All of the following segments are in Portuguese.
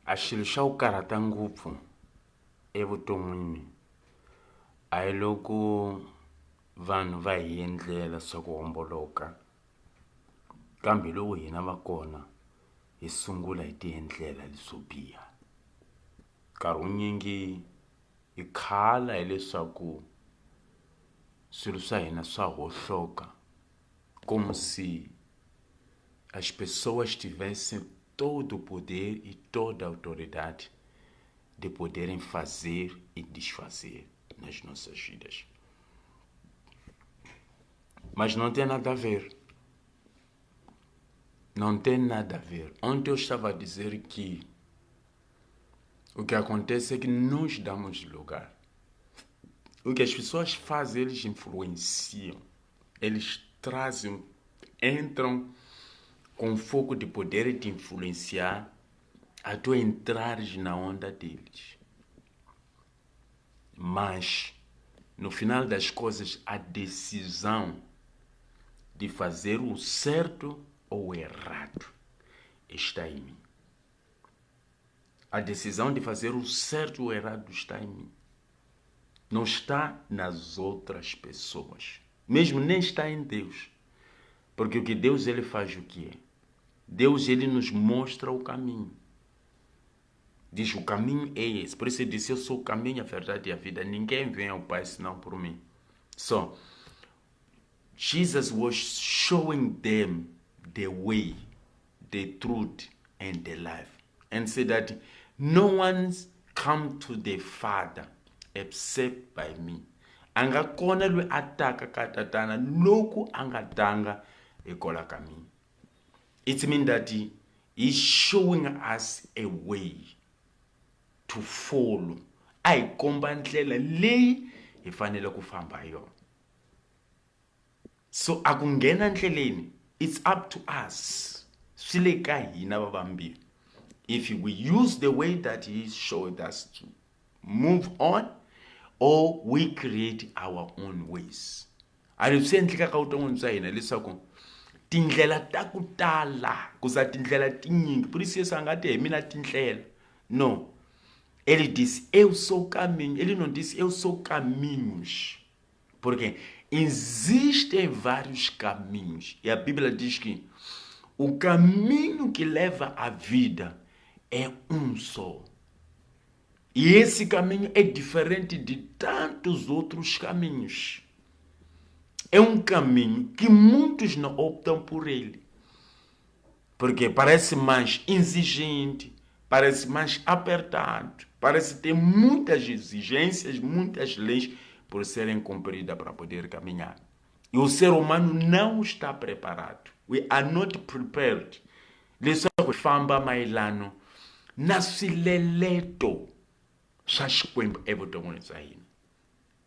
A xilo xa ku karhata ngopfu evuton'wini a hi loko vanhu va hi endlela swa ku homboloka, kambe loko hina va kona hi sungula hi ti endlela leswo biha. Nkarhi wunyingi hi khala hileswaku swilo swa hina swa hohloka, como se as pessoas tivessem todo o poder e toda a autoridade de poderem fazer e desfazer nas nossas vidas. Mas não tem nada a ver. Não tem nada a ver. Ontem eu estava a dizer que o que acontece é que nós damos lugar. O que as pessoas fazem, eles influenciam. Eles trazem, entram com foco de poder te influenciar a tu entrares na onda deles. Mas, no final das coisas, a decisão de fazer o certo ou o errado está em mim. A decisão de fazer o certo ou o errado está em mim. Não está nas outras pessoas. Mesmo nem está em Deus. Porque o que Deus ele faz o que é? Deus ele nos mostra o caminho. Diz o caminho é esse. Por isso ele disse, eu sou o caminho, a verdade e a vida. Ninguém vem ao Pai senão por mim. So, Jesus was showing them the way, the truth and the life. And said that no one's come to the Father except by me. Anga kona lwe ataka katatana loku anga tanga ekola kami. It means that he's showing us a way to follow. Ai komba ndlela leyi hi fanele ku famba yona. So akungena ndleleni, it's up to us. Swile ka hina vavambili. If we use the way that he showed us to move on, or we create our own ways. Ali swi endleka ka vuton'wini bya hina leswaku tindlela ta ku tala kuza tindlela tinyingi, por isso a nga te hi mina tindlela. No. Ele disse, eu sou o caminho. Ele não disse, eu sou caminhos. Porque existem vários caminhos. E a Bíblia diz que o caminho que leva à vida é um só. E esse caminho é diferente de tantos outros caminhos. É um caminho que muitos não optam por ele. Porque parece mais exigente, parece mais apertado, parece ter muitas exigências, muitas leis por serem cumpridas para poder caminhar. E o ser humano não está preparado. We are not prepared. Leswaku famba mailano na swileleto swa Xikwembu evuton'wini bya hina.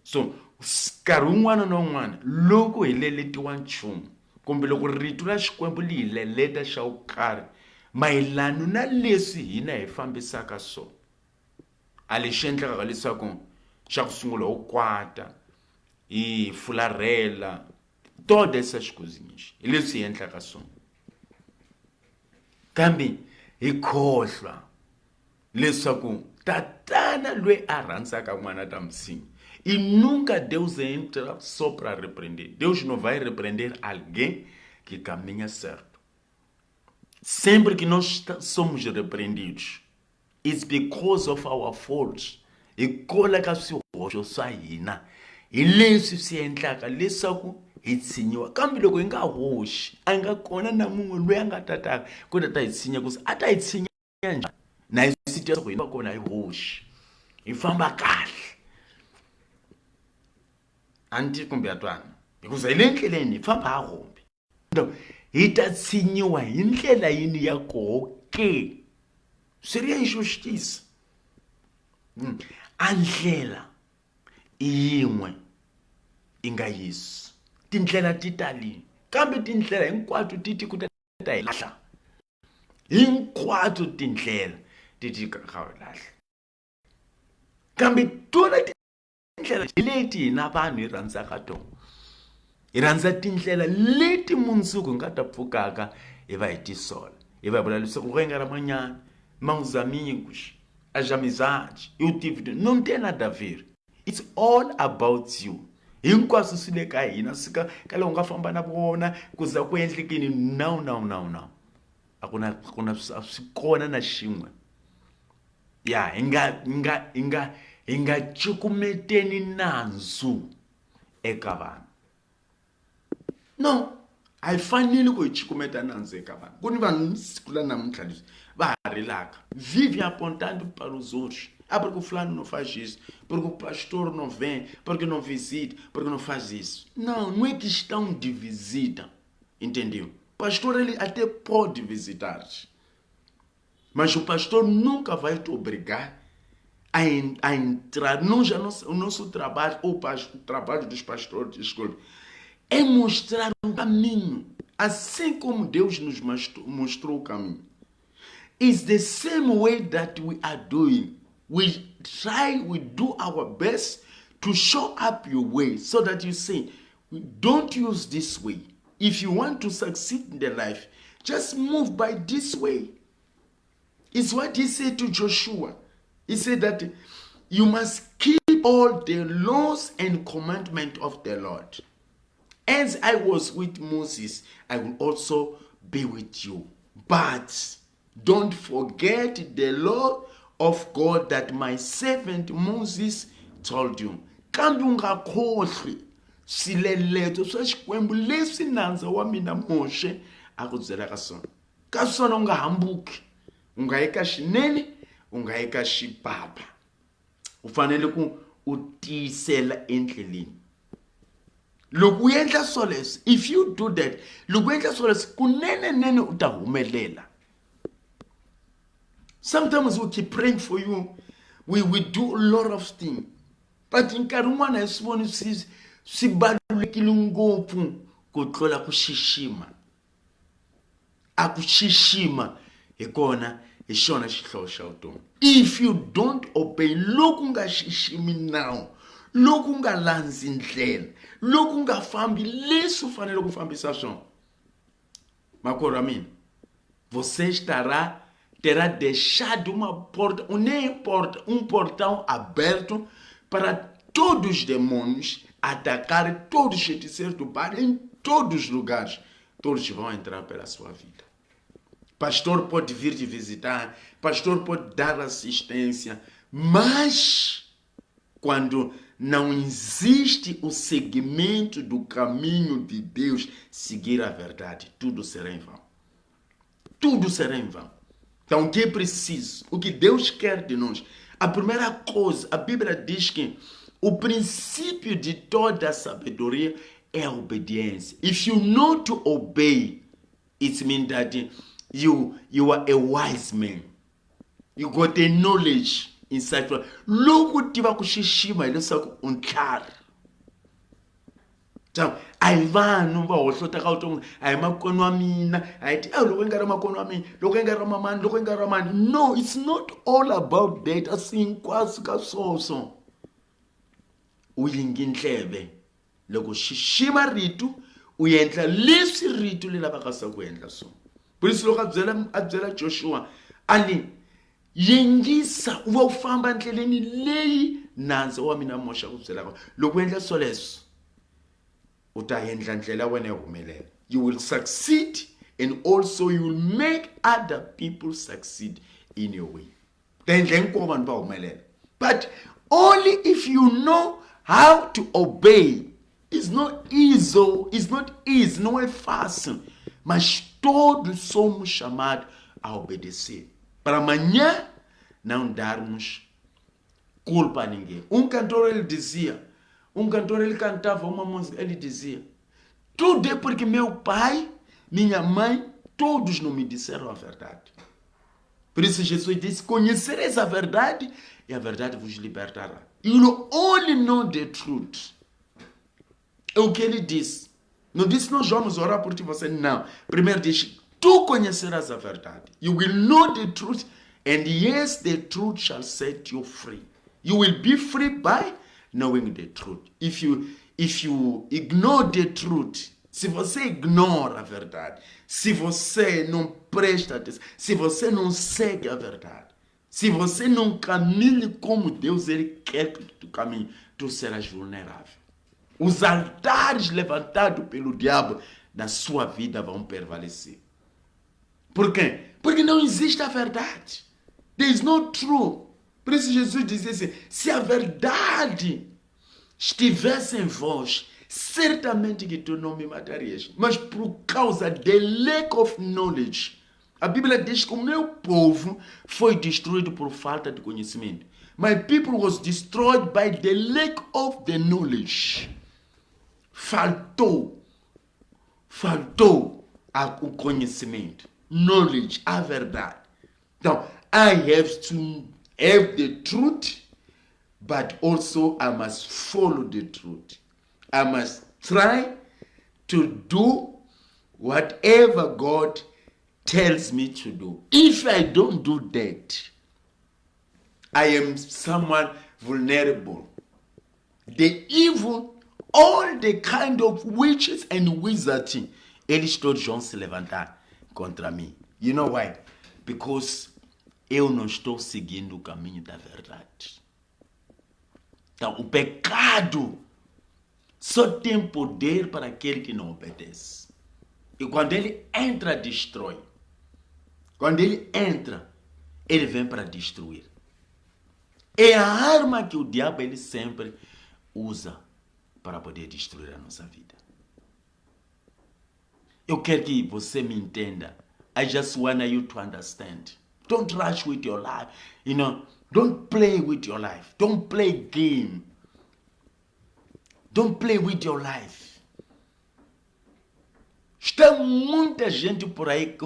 So, nkarhi wun'wana na wun'wana loko hi leletiwa nchumu, kumbe loko rito ra Xikwembu li hi leleta xa wo karhi mayelana na leswi hina hi fambisaka swona. A lexi endlaka leswaku xa ku sungula ho kwata, hi fularhela, todas essas coisinhas. Hi leswi hi endlaka swona. Kambe hi khohlwa leswaku tatana lwe a rhandzaka n'wana ta msingi, e nunca Deus entra só para repreender. Deus não vai repreender alguém que caminha certo. Sempre que nós somos repreendidos, it's because of our faults. E kola ka swihoxo swa hina. Hi leswi swi endlaka leswaku hi tshinyiwa. Kambe loko hi nga hoxi, a nga kona na mun'we loyi a nga tataka ku ta hi tshinya ku a ta hi tshinya njhani. Na hi swi tiva ku hi va kona hi hoxi. Hi famba kahle. Anti kumbe atwana. Hikuza hi le ndleleni hi famba ha hombe. Hi ta tshinyiwa hi ndlela yini ya koho ke? Swi ri ya injustice. A ndlela yin'we yi nga Yesu. Tindlela ti talini. Kambe tindlela hinkwato ti ku ta hi lahla. Hinkwato tindlela ti ka hi lahla. Kambe tona tindlela leti hina vanhu hi rhandzaka tona. Hi rhandza tindlela leti mundzuku nga ta pfukaka hi va hi tisola. Hi va vula leswaku ku nga ra manyana maus amigos, as amizades, eu tive... Não tem nada a ver. It's all about you. Hinkwaswo swi le ka hina ka loko nga famba na vona kuza ku endlekini no. A ku na swi kona na xin'we. Ya, hi nga cukumeteni nandzu eka vanhu. No, a hi fanele ku hi cukumeta nandzu eka vanhu. Ku ni vanhu siku la namuntlha leswi va ha rilaka. Vive apontando para os outros. Ah, porque o fulano não faz isso, porque o pastor não vem, porque não visita, porque não faz isso. Não é questão de visita, entendeu? O pastor, ele até pode visitar, mas o pastor nunca vai te obrigar a entrar. O nosso trabalho, ou o trabalho dos pastores, desculpe, é mostrar um caminho, assim como Deus nos mostrou o caminho. It's the same way that we are doing. We do our best to show up your way so that you say, don't use this way. If you want to succeed in the life, just move by this way. It's what he said to Joshua. He said that you must keep all the laws and commandments of the Lord. As I was with Moses, I will also be with you. But don't forget the law of God that my servant Moses told you. Kambe ungakhohlwi swileleto swa Xikwembu leswi nandzu wa mina Moshe a ku byela ka swona u nga hambuki, u nga yi ka xinene, u nga yi ka xibaba. U fanele ku u tiyisela endleleni. Loko u endla swoleswo, if you do that, loko u endla swoleswo kunene u ta humelela. Sometimes we keep praying for you. We do a lot of things. But in karumana is one who says, "Sibalulekile ngopfu ku tlola ku xixima." Akuxixima ikona hi xona xihlovo xa vutomi. If you don't obey, loko nga xiximi nawu, loko nga landzi ndlela, loko nga fambi leswi u fanele ku fambisa swona, makoro a mina, você terá deixado um portão aberto para todos os demônios atacarem todos os feiticeiros do bar em todos os lugares. Todos vão entrar pela sua vida. Pastor pode vir te visitar, pastor pode dar assistência, mas quando não existe o segmento do caminho de Deus, seguir a verdade, tudo será em vão. Tudo será em vão. Então, o que é preciso? O que Deus quer de nós? A primeira coisa, a Bíblia diz que o princípio de toda a sabedoria é a obediência. If you know to obey, it means that you are a wise man. You got a knowledge inside. Logo tiva ku xixima hileswaku u ntlhari. A hi vanhu va hohlota ka vutomi, a hi makwenu wa mina, a hi ti loko i nga ri makwenu wa mina, loko i nga ri mamani, loko i nga ri mani. No, it's not all about that. A swi hinkwaswo ka swoswo. U yingi ndleve loko xixima ritu, u endla leswi ritu li lavaka sa ku endla swona. Polisi loko a byela Joshua, ali yingisa u va u famba ndleleni leyi nandzu wa mina Moshe ku byelaka. Loko u endla swoleswo, you will succeed, and also you will make other people succeed in your way. But only if you know how to obey. It's not easy, não é fácil. Mas todos somos chamados a obedecer. Para amanhã não darmos culpa a ninguém. Cantor ele cantava uma música, ele dizia: tudo é porque meu pai, minha mãe, todos não me disseram a verdade. Por isso Jesus disse: conhecereis a verdade e a verdade vos libertará. You will only know the truth. É o que ele disse. Não disse nós vamos orar por ti, você não. Primeiro diz: tu conhecerás a verdade. You will know the truth, and yes, the truth shall set you free. You will be free by knowing the truth. If you ignore the truth, se você ignora a verdade, se você não presta atenção, se você não segue a verdade, se você não caminha como Deus ele quer que tu caminhe, tu serás vulnerável. Os altares levantados pelo diabo na sua vida vão prevalecer. Por quê? Porque não existe a verdade. There is no truth. Por isso Jesus dizia assim, se a verdade estivesse em vós, certamente que tu não me matarias. Mas por causa da lack of knowledge, a Bíblia diz que o meu povo foi destruído por falta de conhecimento. My people was destroyed by the lack of the knowledge. Faltou o conhecimento, knowledge, a verdade. Então, I have to have the truth, but also I must follow the truth. I must try to do whatever God tells me to do. If I don't do that, I am someone vulnerable. The evil, all the kind of witches and wizards, eles todos vão se levantar contra mim. You know why? Because eu não estou seguindo o caminho da verdade. Então, o pecado só tem poder para aquele que não obedece. E quando ele entra, destrói. Quando ele entra, ele vem para destruir. É a arma que o diabo ele sempre usa para poder destruir a nossa vida. Eu quero que você me entenda. I just want you to understand. Don't rush with your life. You know, don't play with your life. Don't play game. Don't play with your life. Está muita gente por aí,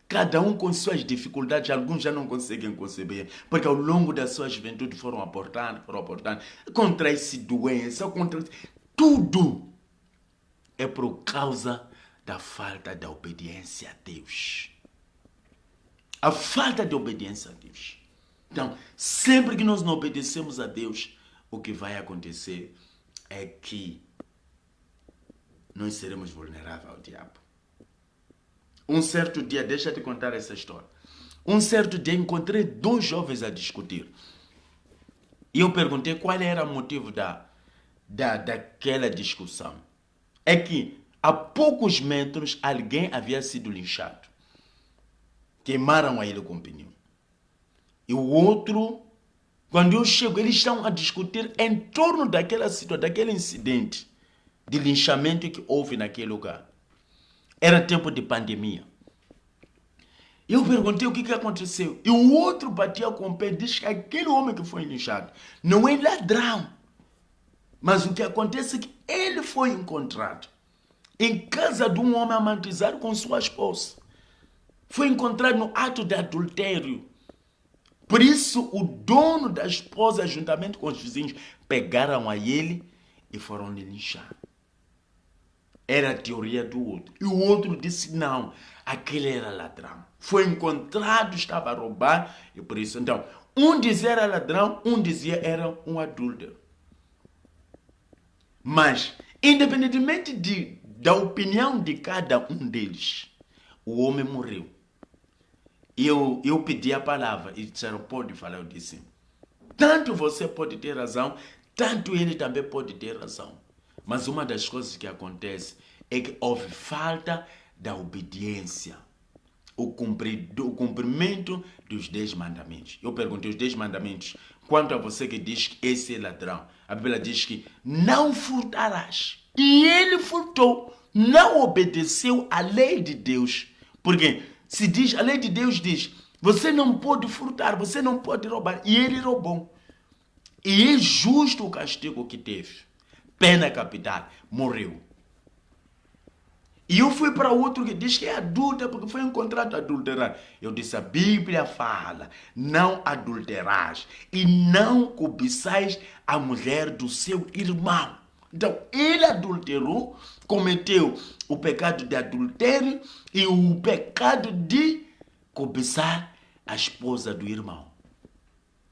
cada um com suas dificuldades, alguns já não conseguem conceber, porque ao longo da sua juventude foram aportando, contra essa doença, contra tudo. É por causa da falta da obediência a Deus. A falta de obediência a Deus. Então, sempre que nós não obedecemos a Deus, o que vai acontecer é que nós seremos vulneráveis ao diabo. Um certo dia, deixa eu te contar essa história. Um certo dia encontrei dois jovens a discutir. E eu perguntei qual era o motivo daquela discussão. É que a poucos metros alguém havia sido linchado. Queimaram a ele com pneu. E o outro, quando eu chego, eles estão a discutir em torno daquela situação, daquele incidente de linchamento que houve naquele lugar. Era tempo de pandemia. Eu perguntei o que aconteceu. E o outro batia com o pé e disse que aquele homem que foi linchado não é ladrão. Mas o que acontece é que ele foi encontrado em casa de um homem amantizado com sua esposa. Foi encontrado no ato de adultério. Por isso, o dono da esposa, juntamente com os vizinhos, pegaram a ele e foram lhe linchar. Era a teoria do outro. E o outro disse, não, aquele era ladrão. Foi encontrado, estava a roubar, e por isso, então, um dizia era ladrão, um dizia era um adúltero. Mas, independentemente da opinião de cada um deles, o homem morreu. Eu pedi a palavra e disseram, pode falar. Eu disse, tanto você pode ter razão, tanto ele também pode ter razão. Mas uma das coisas que acontece é que houve falta da obediência. O cumprimento dos 10 mandamentos. Eu perguntei os 10 mandamentos. Quanto a você que diz que esse é ladrão, a Bíblia diz que não furtarás. E ele furtou. Não obedeceu à lei de Deus. Porque se diz, a lei de Deus diz, você não pode furtar, você não pode roubar. E ele roubou. E é justo o castigo que teve. Pena capital, morreu. E eu fui para outro que diz que é adulta, porque foi encontrado adulterado. Eu disse, a Bíblia fala, não adulterás e não cobiçais a mulher do seu irmão. Então, ele adulterou, cometeu o pecado de adultério e o pecado de cobiçar a esposa do irmão.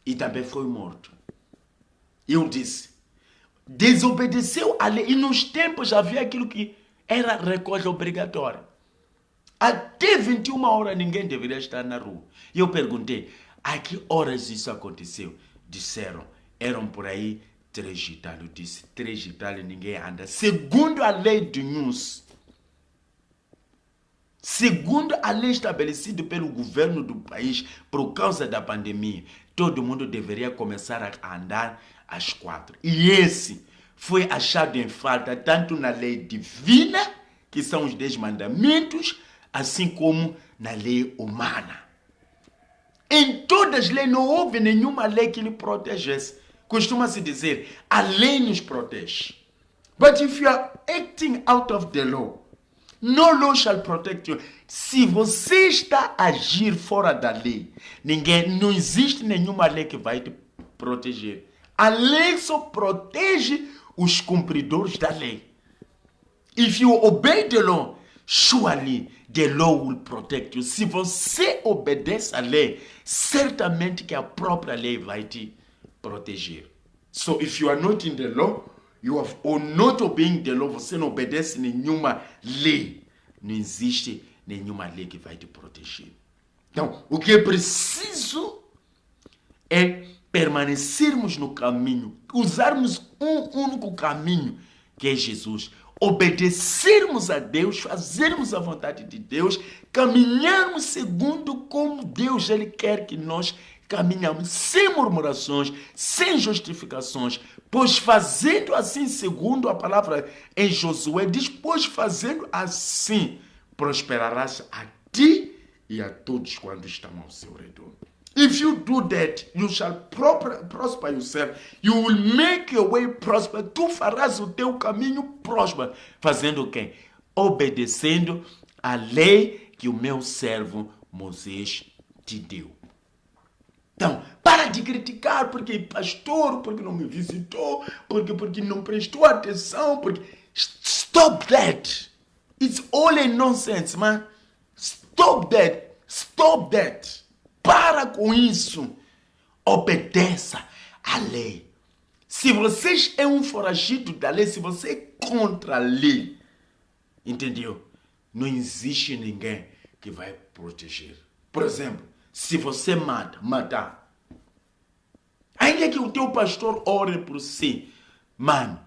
E também foi morto. Eu disse, desobedeceu a lei. E nos tempos havia aquilo que era recolha obrigatória. Até 21 horas ninguém deveria estar na rua. E eu perguntei, a que horas isso aconteceu? Disseram, eram por aí 3 e tal. Eu disse, 3 e tal ninguém anda. Segundo a lei do NUS, segundo a lei estabelecida pelo governo do país por causa da pandemia, todo mundo deveria começar a andar às 4. E esse foi achado em falta tanto na lei divina, que são os 10 mandamentos, assim como na lei humana. Em todas as leis não houve nenhuma lei que lhe protegesse. Costuma-se dizer, a lei nos protege. But if you are acting out of the law, no law shall protect you. Se você está a agir fora da lei, não existe nenhuma lei que vai te proteger. A lei só protege os cumpridores da lei. If you obey the law, surely the law will protect you. Se você obedece à lei, certamente que a própria lei vai te proteger. So if you are not in the law, or not obeying the law, você não obedece nenhuma lei. Não existe nenhuma lei que vai te proteger. Então, o que é preciso é permanecermos no caminho, usarmos um único caminho, que é Jesus. Obedecermos a Deus, fazermos a vontade de Deus, caminharmos segundo como Deus Ele quer que nós caminhamos, sem murmurações, sem justificações, pois fazendo assim, segundo a palavra em Josué, diz, pois fazendo assim, prosperarás a ti e a todos quando estão ao seu redor. If you do that, you shall prosper yourself. You will make your way prosper. Tu farás o teu caminho próspero. Fazendo o quê? Obedecendo a lei que o meu servo Moisés te deu. Então, para de criticar porque pastor, porque não me visitou, porque não prestou atenção, porque... Stop that. It's all a nonsense, man. Stop that. Stop that. Para com isso. Obedeça à lei. Se você é um foragido da lei, se você é contra a lei, entendeu? Não existe ninguém que vai proteger. Por exemplo, se você matar, ainda que o teu pastor ore por si, mano,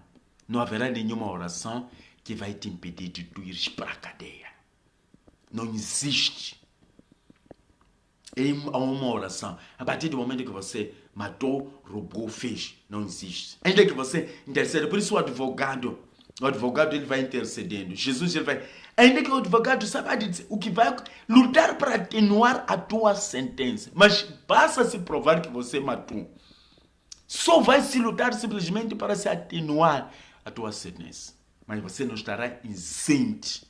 não haverá nenhuma oração que vai te impedir de tu ires para a cadeia. Não existe. É uma oração. A partir do momento que você matou, roubou, fez, não existe. Ainda que você interceda, por isso o advogado ele vai intercedendo. Jesus ele vai... Ainda que o advogado sabe dizer o que vai lutar para atenuar a tua sentença. Mas basta se provar que você matou. Só vai se lutar simplesmente para se atenuar a tua sentença. Mas você não estará isento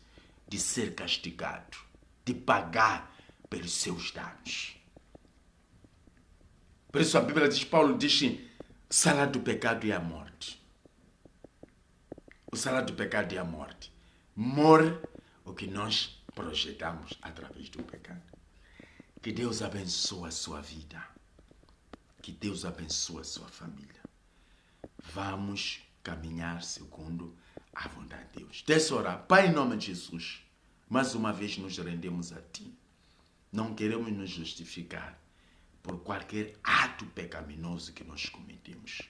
de ser castigado, de pagar pelos seus danos. Por isso a Bíblia diz, Paulo diz, o salário do pecado é a morte. O salário do pecado é a morte. Morre o que nós projetamos através do pecado. Que Deus abençoe a sua vida. Que Deus abençoe a sua família. Vamos caminhar segundo a vontade de Deus. Deixa eu orar. Pai, em nome de Jesus, mais uma vez nos rendemos a Ti. Não queremos nos justificar por qualquer ato pecaminoso que nós cometemos.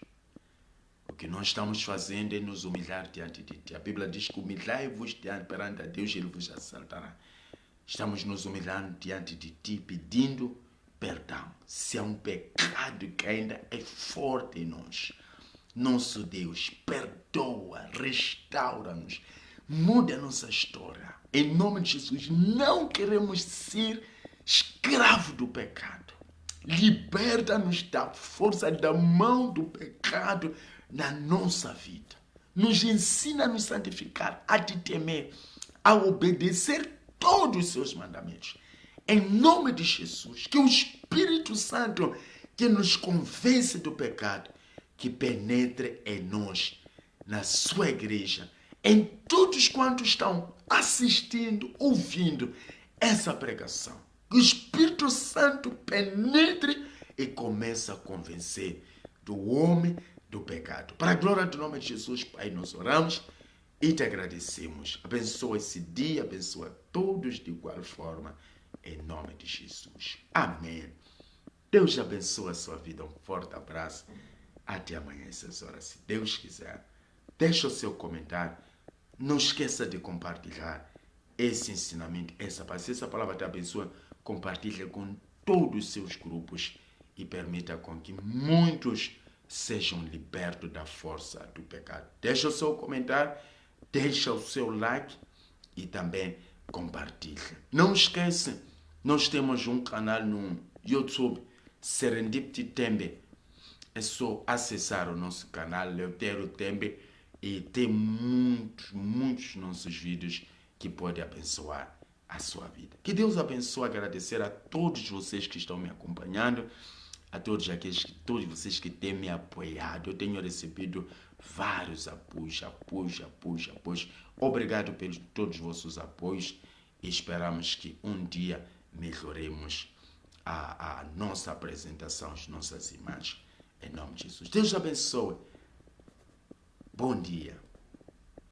O que nós estamos fazendo é nos humilhar diante de Ti. A Bíblia diz que humilhai-vos perante a Deus e Ele vos exaltará. Estamos nos humilhando diante de Ti, pedindo perdão. Se há um pecado que ainda é forte em nós, nosso Deus, perdoa, restaura-nos, muda a nossa história. Em nome de Jesus, não queremos ser escravo do pecado. Liberta-nos da força da mão do pecado na nossa vida. Nos ensina a nos santificar, a te temer, a obedecer todos os seus mandamentos. Em nome de Jesus, que o Espírito Santo que nos convence do pecado, que penetre em nós, na sua igreja, em todos quantos estão assistindo, ouvindo essa pregação. Que o Espírito Santo penetre e comece a convencer do homem do pecado. Para a glória do nome de Jesus, Pai, nós oramos E te agradecemos. Abençoa esse dia, abençoa todos de igual forma. Em nome de Jesus. Amém. Deus abençoe a sua vida. Um forte abraço. Até amanhã, essas horas, se Deus quiser. Deixa o seu comentário. Não esqueça de compartilhar esse ensinamento, essa palavra. Se essa palavra te abençoa, compartilhe com todos os seus grupos e permita com que muitos sejam libertos da força do pecado. Deixa o seu comentário, deixa o seu like e também compartilhe. Não esqueça, nós temos um canal no YouTube, Serendipity Tembe. É só acessar o nosso canal, Leutero Tembe, e tem muitos nossos vídeos que podem abençoar a sua vida. Que Deus abençoe, agradecer a todos vocês que estão me acompanhando, a todos vocês que têm me apoiado. Eu tenho recebido vários apoios. Obrigado por todos os vossos apoios e esperamos que um dia melhoremos a nossa apresentação, as nossas imagens. Em nome de Jesus. Deus abençoe. Bom dia.